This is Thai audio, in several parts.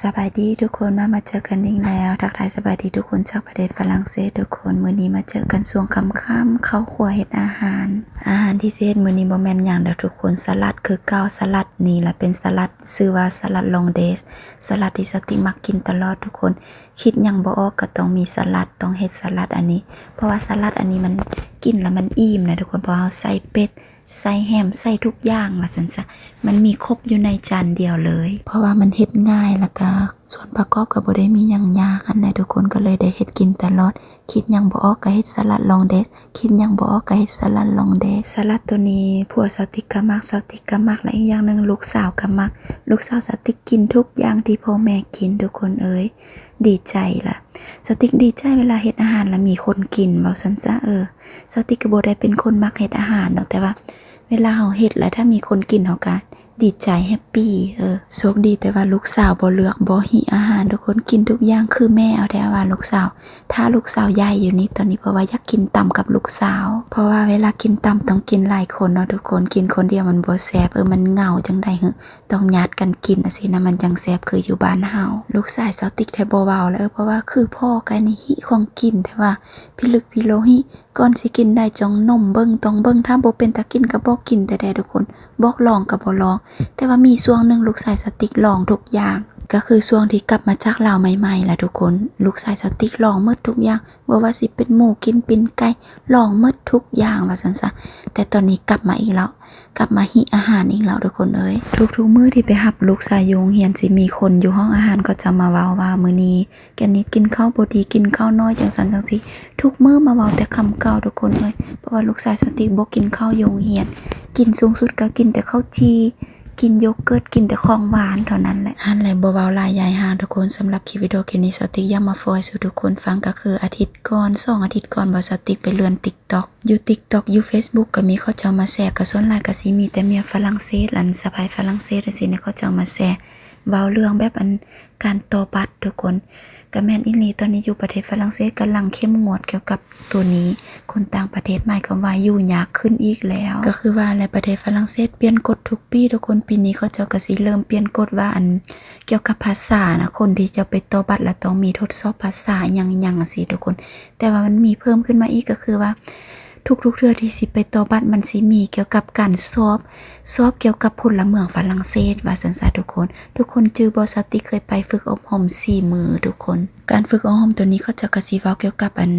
สบายดีทุกคนมาเจอกันอีกแล้วทักทายสบายดีทุกคนจากประเทศฝรั่งเศสทุกคนมื้อนี้มาเจอกันช่วงค่ำๆเข้าครัวเฮ็ดอาหารที่เฮ็ดมื้อนี้บ่แม่นหยังดอกทุกคนสลัดคือเก่าสลัดนี่ล่ะเป็นสลัดชื่อว่าสลัดลองเดสสลัดที่สติมักกินตลอดทุกคนคิดหยังบ่ออกก็ต้องมีสลัดต้องเฮ็ดสลัดอันนี้เพราะว่าสลัดอันนี้มันกินแล้วมันอิ่มนะทุกคนเพราะเฮาใส่เป็ดใส่แฮมใส่ทุกอย่างว่าซั่นซะมันมีครบอยู่ในจานเดียวเลยเพราะว่ามันเฮ็ดง่ายแล้วก็ส่วนประกอบก็บ่ได้มีหยังยากอันใดทุกคนก็เลยได้เฮ็ดกินตลอดคิดหยังบ่ออกก็เฮ็ดสลัดลองเดสคิดหยังบ่ออกก็เฮ็ดสลัดลองเดสสลัดตัวนี้ผัวสาวติ๊กก็มักสาวติ๊กก็มักและอีกอย่างนึงลูกสาวก็มักลูกสาวสาวติ๊กกินทุกอย่างที่พ่อแม่กินทุกคนเอ้ยดีใจล่ะสาวติ๊กดีใจเวลาเฮ็ดอาหารแล้วมีคนกินเว้าซั่นซะสาวติ๊กก็บ่ได้เป็นคนมักเฮ็ดอาหารดอกแต่ว่าเวลาเฮาเฮ็ดแล้วถ้ามีคนกินเฮาก็ดีใจแฮปปี้โชคดีแต่ว่าลูกสาวบ่เลือกบ่หิอาหารทุกคนกินทุกอย่างคือแม่เอาแต่ว่าลูกสาวถ้าลูกสาวใหญ่อยู่นี่ตอนนี้เพราะว่าอยากกินตำกับลูกสาวเพราะว่าเวลากินตำต้องกินหลายคนเนาะทุกคนกินคนเดียวมันบ่แซ่บมันเหงาจังได๋ต้องญาติกันกินสินะมันจังแซ่บคืออยู่บ้านเฮาลูกชายสาวติ๊กแท้บ่เว้าแล้วเพราะว่าคือพ่อกันนี่หิของกินแต่ว่าพิลึกพิโลหิก่อนสิกินได้จองนมเบิ่งต้องเบิ่งถ้าบ่เป็นตากินก็บ่กินแต่แดทุกคนบอกลองก็บ่ลองแต่ว่ามีช่วงนึงลูกชายสติ๊กลองทุกอย่างก็คือช่วงที่กลับมาจากลาวใหม่ๆล่ะทุกคนลูกชายสติ๊กลองหมดทุกอย่างบ่ว่าสิเป็นหมูกินปิ้นไก่ลองหมดทุกอย่างว่าซั่นซะแต่ตอนนี้กลับมาอีกแล้วกลับมาหิอาหารอีกแล้วทุกคนเอ้ยทุกๆมื้อที่ไปรับลูกชายโรงเรียนสิมีคนอยู่ห้องอาหารก็จะมาเว้าว่ามื้อนี้แกนิดกินข้าวบ่ดีกินข้าวน้อยจังซั่นจังซี่ทุกมื้อมาเว้าแต่คำเก่าทุกคนเอ้ยเพราะว่าลูกชายสติ๊กบ่กินข้าวโรงเรียนกินสูงสุดก็กินแต่ข้าวจีกินโยเกิร์ตกินแต่ของหวานเท่านั้นแหละหั่นแหละบ่เว้าหลายยายห่างทุกคนสำหรับคลิปวิดีโอนี้สติ๊กอยากมาโฟยสู่ทุกคนฟังก็คืออาทิตย์ก่อน2อาทิตย์ก่อนบ่สติ๊กไปเลื่อน TikTok อยู่ TikTok อยู่ Facebook ก็มีเขาเจ้ามาแชร์ก็ส่วนหลายก็สิมีแต่เมียฝรั่งเศสอันสะใภ้ฝรั่งเศสจังซี่เนี่ยเขาเจ้ามาแชร์เว้าเรื่องแบบอันการต่อบัตรทุกคนก็แม่นอีหลีตอนนี้อยู่ประเทศฝรั่งเศสกำลังเข้มงวดเกี่ยวกับตัวนี้คนต่างประเทศหมายความว่าอยู่ยากขึ้นอีกแล้วก็คือว่าในประเทศฝรั่งเศสเปลี่ยนกฎทุกปีทุกคนปีนี้เขาเจ้าก็สิเริ่มเปลี่ยนกฎว่าอันเกี่ยวกับภาษานะคนที่จะไปต่อบัตรแล้วต้องมีทดสอบภาษาหยังๆจังซี่ทุกคนแต่ว่ามันมีเพิ่มขึ้นมาอีกก็คือว่าทุกๆเทื่อที่สิไปต่อบัตรมันสิมีเกี่ยวกับการสอบเกี่ยวกับพลเมืองฝรั่งเศสว่าซั่นซะทุกคนจื้อบ่สติเคยไปฝึกอบรม4มื้อทุกคนการฝึกอบรมตัวนี้เขาจะกระสิเว้าเกี่ยวกับอัน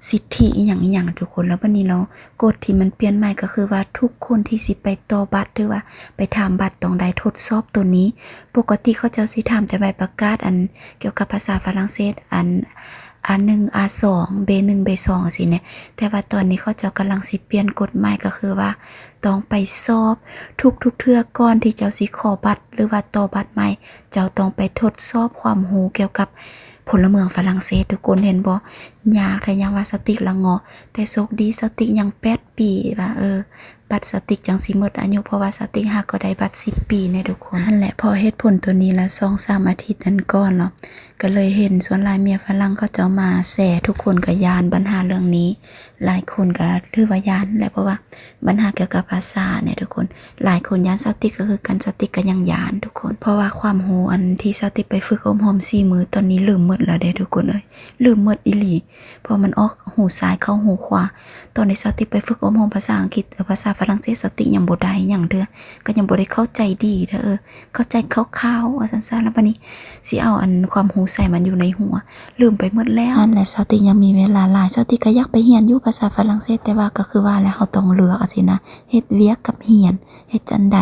สิทธิอีหยังๆทุกคนแล้วบัดนี้เรากฎที่มันเปลี่ยนใหม่ก็คือว่าทุกคนที่สิไปต่อบัตรหรือว่าไปถามบัตรต้องได้ทดสอบตัวนี้ปกติเขาจะสิถามแต่ใบประกาศอันเกี่ยวกับภาษาฝรั่งเศสอันA1 A2 B1 B2 สิเนี่ยแต่ว่าตอนนี้เขาเจ้ากำลังสิเปลี่ยนกฎใหม่ก็คือว่าต้องไปสอบทุกเทื่อก่อนที่เจ้าสิขอบัตรหรือว่าต่อบัตรใหม่เจ้าต้องไปทดสอบความรู้เกี่ยวกับพลเมืองฝรั่งเศสทุกคนเห็นบ่ยากแต่ยังว่าสติกละเงาะแต่โชคดีสติกยัง8ปีว่าบัตรสติกจังสิหมดอายุเพราะว่าสติกหาก็ได้บัตร10ปีในทุกคนนั่นแหละพอเหตุผลตัวนี้ละ 2-3 อาทิตย์นั้นก่อนเนาะก็เลยเห็นส่วนหลายเมียฝรั่งเขาจะมาแชร์ทุกคนก็ยานปัญหาเรื่องนี้หลายคนก็ถือว่ายานแหละเพราะว่าปัญหาเกี่ยวกับภาษาเนี่ยทุกคนหลายคนยานสติกก็คือกันสติกก็ยังยานทุกคนเพราะว่าความรู้อันที่สติกไปฝึกอบรม4มื้อตอนนี้ลืมหมดแล้วเด้ทุกคนเอ้ยลืมหมดอีหลีเพราะมันออกหูซ้ายเข้าหูขวาตอนนี้สติกไปฝึกอบรมภาษาอังกฤษภาษาฝรั่งเศสสติยังบ่ได้หยังเด้อก็ยังบ่ได้เข้าใจดีเด้อเข้าใจคร่าวๆว่าซั่นๆแล้วบัดนี้สิเอาอันความรู้ใส่มันอยู่ในหัวลืมไปหมดแล้วนั่นแหละสติกยังมีเวลาหลายสติกก็อยากไปเรียนอยู่ภาษาฝรั่งเศสแต่ว่าก็คือว่าแล้วเฮาต้องเลือกสินะเฮ็ดเวียกกับเรียนเฮ็ดจังใด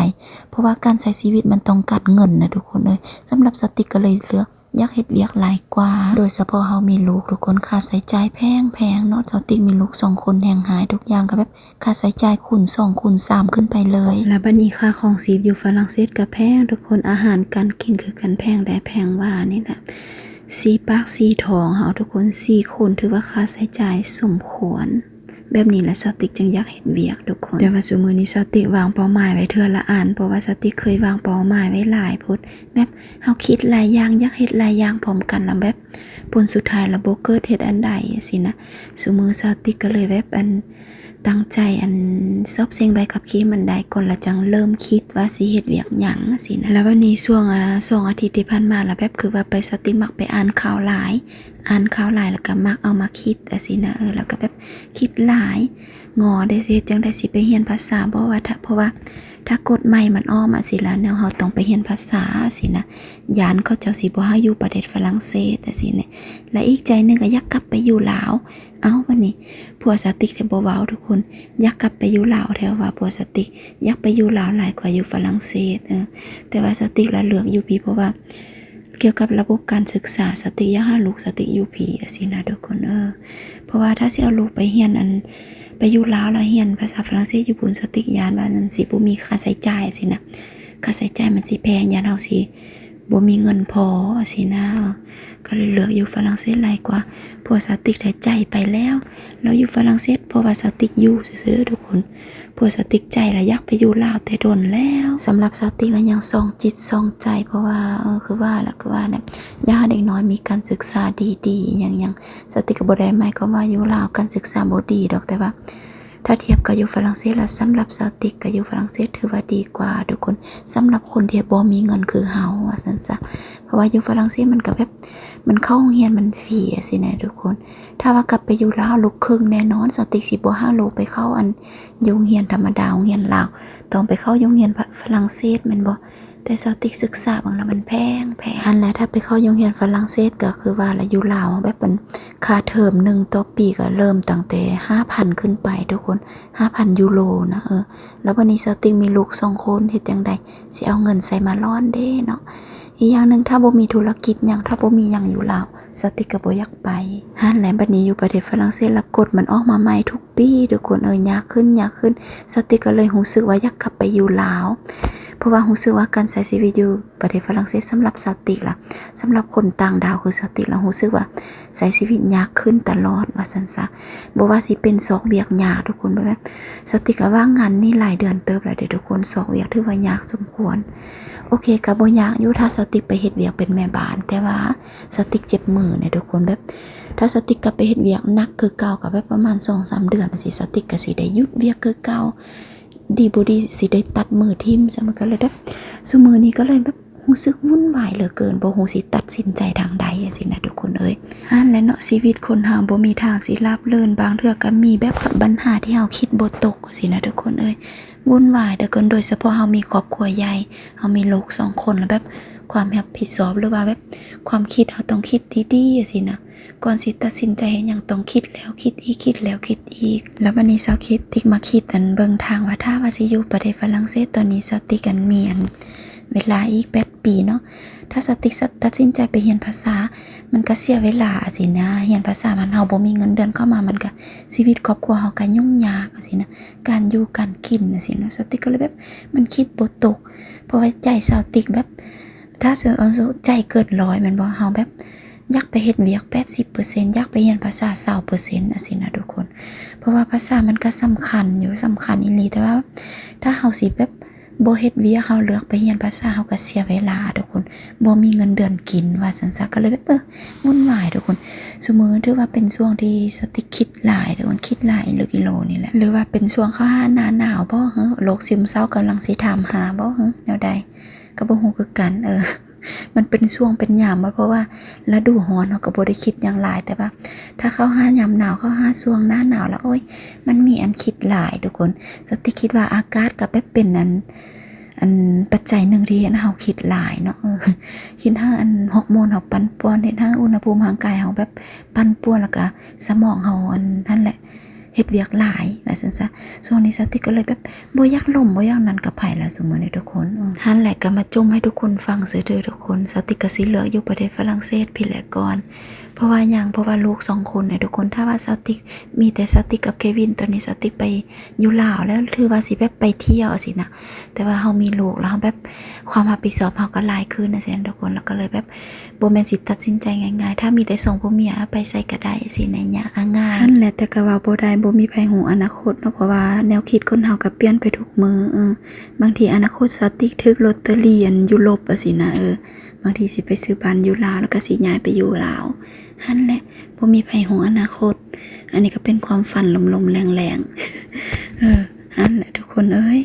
เพราะว่าการใช้ชีวิตมันต้องการเงินนะทุกคนเอ้ยสำหรับสติกก็เลยเลือกอยากเฮ็ดเวียกหลายกว่าโดยเฉพาะเฮามีลูกทุกคนค่าใช้จ่ายแพงเนาะสติกมีลูก2คนแฮงหายทุกอย่างก็แบบค่าใช้จ่ายคูณ2คูณ3ขึ้นไปเลยแล้วบัดนี้ค่าของชีพอยู่ฝรั่งเศสก็แพงทุกคนอาหารการกินคือกันแพงได้แพงว่านี่แหละ4 ปาก 4 ท้องเฮาทุกคน4คนถือว่าค่าใช้จ่ายสมควรแบบนี้แหละสติกจึงอยากเห็นเวียกทุกคนแต่ว่าซุมื้อนี้สติกวางเป้าหมายไว้เทื่อละอันเพราะว่าสติกเคยวางเป้าหมายไว้หลายพุดแบบเฮาคิดหลายอย่างอยากเฮ็ดหลายอย่างพร้อมกันแล้วแบบผลสุดท้ายแล้วบ่เกิดเฮ็ดอันใดสินะซุมื้อสติกก็เลยแบบอัน ตั้งใจสอบเสียงใบขับขี่มันได้ก่อนละจังเริ่มคิดว่าสิเฮ็ดเวียกหยังสินะแล้ววันนี้ช่วง2 อาทิตย์ที่ผ่านมาแล้วแบบคือว่าไปสติมักไปอ่านข่าวหลายแล้วก็มักเอามาคิดสินะแล้วก็แบบคิดหลายงอได้สิเฮ็ดจังได๋สิไปเรียนภาษาเพราะว่าถ้ากฎใหม่มันออกมาสิแล้วแนวเฮาต้องไปเรียนภาษาสินะยานเขาเจ้าสิบ่ให้อยู่ประเทศฝรั่งเศสสิเนี่ยและอีกใจนึงก็อยากกลับไปอยู่ลาววันนี้ผัวสติกแต่บ่เว้าทุกคนอยากกลับไปอยู่ลาวแถวว่าผัวสติกอยากไปอยู่ลาวหลายกว่าอยู่ฝรั่งเศสแต่ว่าสติกละเลือกอยู่พี่เพราะว่าเกี่ยวกับระบบการศึกษาสติอยากให้ลูกสติอยู่พี่สินะทุกคนเพราะว่าถ้าสิเอาลูกไปเรียนไปอยู่ลาวแล้วเรียนภาษาฝรั่งเศสอยู่ปุ่นสติกยานว่านั้นสิบ่มีค่าใช้จ่ายสินะค่าใช้จ่ายมันสิแพงยานเฮาสิบ่มีเงินพอสินะก็เลยเลือกอยู่ฝรั่งเศสหลายกว่าพวกสติกได้ใจไปแล้วอยู่ฝรั่งเศสเพราะว่าสติกอยู่ซื่อๆทุกคนพวกสติกใจแล้วอยากไปอยู่ลาวแต่โดนแล้วสำหรับสติกแล้วยังส่องจิตส่องใจเพราะว่าคือว่าเนี่ยอยากให้เด็กน้อยมีการศึกษาดีๆอย่างสติกก็บ่ได้หมายความว่าอยู่ลาวการศึกษาบ่ดีดอกแต่ว่าถ้าเทียบกับอยู่ฝรั่งเศสแล้วสำหรับสติกกับอยู่ฝรั่งเศสถือว่าดีกว่าทุกคนสำหรับคนที่บ่มีเงินคือเฮาว่าซั่นซะเพราะว่าอยู่ฝรั่งเศสมันก็แบบมันเข้าโรงเรียนมันฟรีสินะทุกคนถ้าว่ากลับไปอยู่ลาวลูกครึ่งแน่นอนสติกสิบ่หาลูกไปเข้าโรงเรียนธรรมดาโรงเรียนลาวต้องไปเข้าโรงเรียนฝรั่งเศสแม่นบ่แต่สติกศึกษาบางแล้วมันแพงอันแล้วถ้าไปเข้าโรงเรียนฝรั่งเศสก็คือว่าละอยู่ลาวแบบเป็นค่าเทอม1ต่อปีก็เริ่มตั้งแต่ 5,000 ขึ้นไปทุกคน 5,000 ยูโรนะแล้ววันนี้สติกมีลูก2คนเฮ็ดจังได๋สิเอาเงินใส่มาร้อนเด้เนาะอีกอย่างนึงถ้าบ่มีธุรกิจหยังถ้าบ่มีหยังอยู่ลาวสติกก็บ่อยากไปหันแหละบัดนี้อยู่ประเทศฝรั่งเศสแล้วกฎมันออกมาใหม่ทุกปีทุกคนยากขึ้นสติกก็เลยรู้สึกว่าอยากกลับไปอยู่ลาวเพราะว่ารู้สึกว่าการใช้ชีวิตอยู่ประเทศฝรั่งเศสสำหรับสติกล่ะสำหรับคนต่างดาวคือสติกแล้วรู้สึกว่าใช้ชีวิตยากขึ้นตลอดว่าซั่นซะบ่ว่าสิเป็นซอกเวียกยากทุกคนแบบสติกก็ว่างงานนี่หลายเดือนเติบแล้วเด้อทุกคนซอกเวียกถือว่ายากสมควรโอเคก็บ่ยากอยู่ถ้าสติกไปเฮ็ดเวียกเป็นแม่บ้านแต่ว่าสติกเจ็บมือเนี่ยทุกคนแบบถ้าสติกกลับไปเฮ็ดเวียกหนักคือเก่าก็แบบประมาณ 2-3 เดือนสิสติกก็สิได้หยุดเวียกคือเก่าดีบ่ดีสิได้ตัดมือทิ่มซะมันก็เลยแบบซุมื้อนี้ก็เลยแบบรู้สึกวุ่นวายเหลือเกินบ่ฮู้สิตัดสินใจทางใดสินะทุกคนและเนาะชีวิตคนเฮาบ่มีทางสิราบรื่นบางเทื่อก็มีแบบปัญหาที่เฮาคิดบ่ตกสินะทุกคนวุ่นวายเหลือเกินโดยเฉพาะเฮามีครอบครัวใหญ่เฮามีลูก2คนแล้วแบบความรับผิดชอบหรือว่าแบบความคิดเฮาต้องคิดดีๆสินะก่อนสิตัดสินใจหยังต้องคิดแล้วคิดอีกคิดแล้วคิดอีกแล้ววันนี้สาวคิดติ๊กมาคิดเบิ่งทางว่าถ้าว่าสิอยู่ประเทศฝรั่งเศสตอนนี้สติกันมีเวลาอีก8 ปีเนาะถ้าสติตัดสินใจไปเรียนภาษามันก็เสียเวลาสินะเรียนภาษามันเฮาบ่มีเงินเดือนเข้ามามันก็ชีวิตครอบครัวเฮาก็ยุ่งยากสินะการอยู่การกินสินะสติก็เลยแบบมันคิดบ่ตกเพราะว่าใจสาวติกแบบถ้าเอาใจเกิน100มันบ่เฮาแบบอยากไปเฮ็ดเวียก 80% อยากไปเรียนภาษา 20% สินะทุกคนเพราะว่าภาษามันก็สำคัญอีหลีแต่ว่าถ้าเฮาสิแบบบ่เฮ็ดเวียกเฮาเลือกไปเรียนภาษาเฮาก็เสียเวลาทุกคนบ่มีเงินเดือนกินว่าซั่นซะก็เลยแบบวุ่นวายทุกคนซุมื้อถือว่าเป็นช่วงที่สติคิดหลายทุกคนคิดหลายหรือกิโลนี่แหละหรือว่าเป็นช่วงเข้าหน้าหนาวบ่โรคซึมเศร้ากำลังสิถามหาบ่แนวใดก็บ่ฮู้คือกันมันเป็นช่วงเป็นยามเพราะว่าฤดูร้อนเฮาก็บ่ได้คิดหยังหลายแต่ว่าถ้าเข้าหายามหนาวเข้าหาช่วงหน้าหนาวแล้วโอ๊ยมันมีอันคิดหลายทุกคนสติคิดว่าอากาศก็แบบเป็นอันปัจจัยหนึ่งที่เฮาคิดหลายเนาะคิดถ้าฮอร์โมนเฮาปั่นป่วนเฮ็ดให้อุณหภูมิร่างกายเฮาแบบปั่นป่วนแล้วก็สมองเฮานั่นแหละเฮ็ดเวียกหลายว่าซั่นซะช่วงนี้สติก็เลยแบบบ่อยากล่มบ่อยากนั้นกับไผแล้วซุมื้อนี้ทุกคนหั่นแหละก็มาจุ่มให้ทุกคนฟังซื่อๆทุกคนสติก็สิเลือกอยู่ประเทศฝรั่งเศสพี่แหละก่อนเพราะว่าลูก2คนทุกคนถ้าว่าสติมีแต่สติกับเควินตอนนี้สติไปอยู่ลาวแล้วถือว่าสิแบบไปเที่ยวสินะแต่ว่าเฮามีลูกแล้วเฮาแบบความรับผิดชอบเฮาก็หลายขึ้นสิทุกคนแล้วก็เลยแบบบ่แม่นสิตัดสินใจง่ายๆถ้ามีแต่ส่งผู้เมียไปใส่ก็ได้สิในยะง่ายนั่นแหละแต่ก็ว่าบ่ได้บ่มีไผฮู้อนาคตเนาะเพราะว่าแนวคิดคนเฮาก็เปลี่ยนไปทุกมื้อบางทีอนาคตสติถึกลอตเตอรี่ยุโรปสินะบางทีสิไปซื้อบ้านอยู่ลาวแล้วก็สิย้ายไปอยู่ลาวหั่นแหละบ่มีไผฮู้อนาคต อันนี้ก็เป็นความฝันลมๆแรงๆอันแหละทุกคนเอ้ย